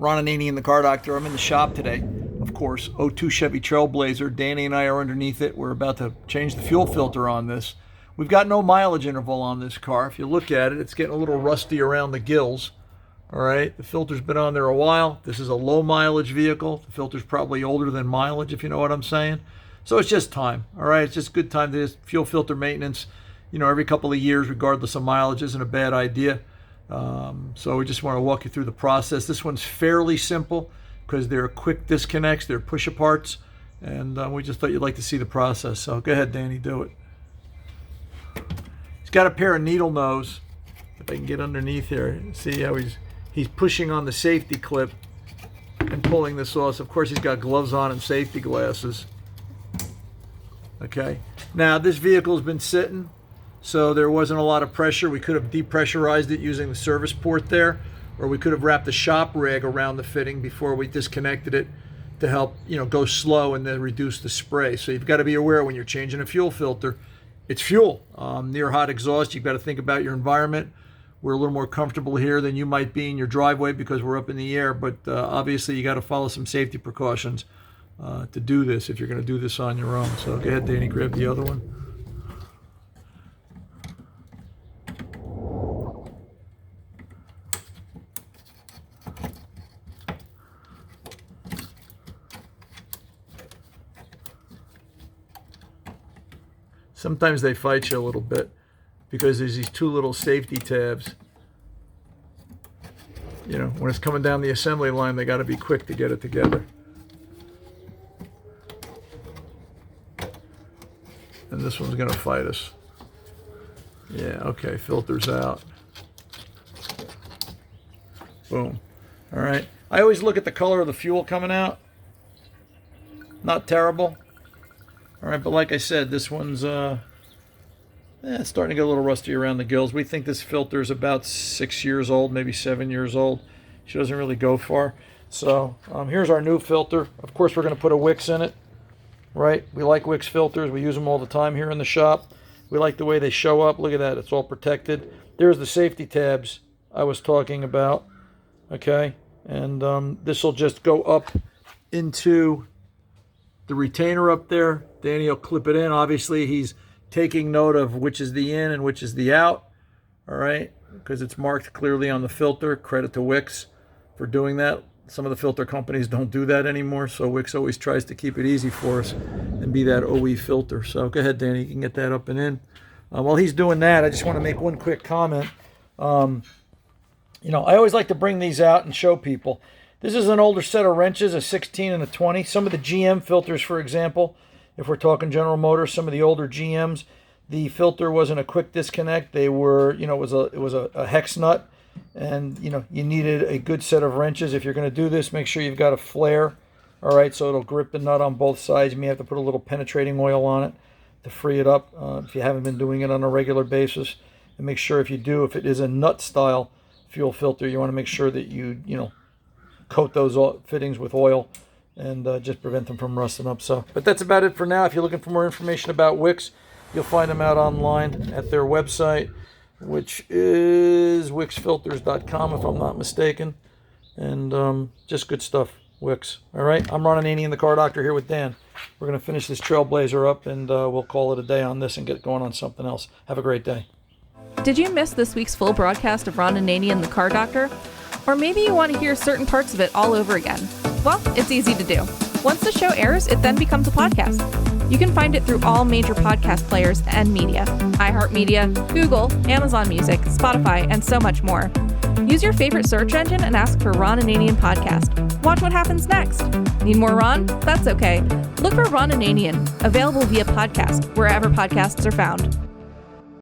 Ron Ananian The Car Doctor. I'm in the shop today. Of course, '02 Chevy Trailblazer. Danny and I are underneath it. We're about to change the fuel filter on this. We've got no mileage interval on this car. If you look at it, it's getting a little rusty around the gills. All right, the filter's been on there a while. This is a low mileage vehicle. The filter's probably older than mileage, if you know what I'm saying. So it's just time. All right, it's just good time to just fuel filter maintenance. You know, every couple of years, regardless of mileage, isn't a bad idea. So we just want to walk you through the process. This one's fairly simple because they're quick disconnects, they're push aparts, and we just thought you'd like to see the process. So go ahead, Danny, do it. He's got a pair of needle nose. If I can get underneath here, see how he's pushing on the safety clip and pulling this off. Of course, he's got gloves on and safety glasses. Okay. Now this vehicle's been sitting, so there wasn't a lot of pressure. We could have depressurized it using the service port there, or we could have wrapped a shop rag around the fitting before we disconnected it to help, go slow and then reduce the spray. So you've got to be aware when you're changing a fuel filter, it's fuel. Near hot exhaust, you've got to think about your environment. We're a little more comfortable here than you might be in your driveway because we're up in the air, but obviously you got to follow some safety precautions to do this if you're going to do this on your own. So go ahead, Danny, grab the other one. Sometimes they fight you a little bit because there's these two little safety tabs. When it's coming down the assembly line, they got to be quick to get it together. And this one's going to fight us. Yeah, okay, filter's out. Boom. All right. I always look at the color of the fuel coming out. Not terrible. All right, but like I said, this one's it's starting to get a little rusty around the gills. We think this filter is about 6 years old, maybe 7 years old. She doesn't really go far. So here's our new filter. Of course, we're going to put a Wix in it, right? We like Wix filters. We use them all the time here in the shop. We like the way they show up. Look at that. It's all protected. There's the safety tabs I was talking about, okay? And this will just go up into the retainer up there. Danny will clip it in. Obviously, he's taking note of which is the in and which is the out, all right, because it's marked clearly on the filter. Credit to Wix for doing that. Some of the filter companies don't do that anymore, so Wix always tries to keep it easy for us and be that OE filter. So go ahead, Danny, you can get that up and in. While he's doing that, I just want to make one quick comment. I always like to bring these out and show people. This is an older set of wrenches, a 16 and a 20. Some of the GM filters, for example, if we're talking General Motors, some of the older GMs, the filter wasn't a quick disconnect. They were, it was a hex nut, and you needed a good set of wrenches. If you're going to do this, make sure you've got a flare, all right, so it'll grip the nut on both sides. You may have to put a little penetrating oil on it to free it up if you haven't been doing it on a regular basis. And make sure if you do, if it is a nut style fuel filter, you want to make sure that you coat those fittings with oil and just prevent them from rusting up. But that's about it for now. If you're looking for more information about Wix, you'll find them out online at their website, which is wixfilters.com, if I'm not mistaken. And just good stuff, Wix. All right, I'm Ron Ananian The Car Doctor here with Dan. We're going to finish this Trailblazer up, and we'll call it a day on this and get going on something else. Have a great day. Did you miss this week's full broadcast of Ron Ananian The Car Doctor? Or maybe you want to hear certain parts of it all over again. Well, it's easy to do. Once the show airs, it then becomes a podcast. You can find it through all major podcast players and media: iHeartMedia, Google, Amazon Music, Spotify, and so much more. Use your favorite search engine and ask for Ron Ananian Podcast. Watch what happens next. Need more Ron? That's okay. Look for Ron Ananian, available via podcast, wherever podcasts are found.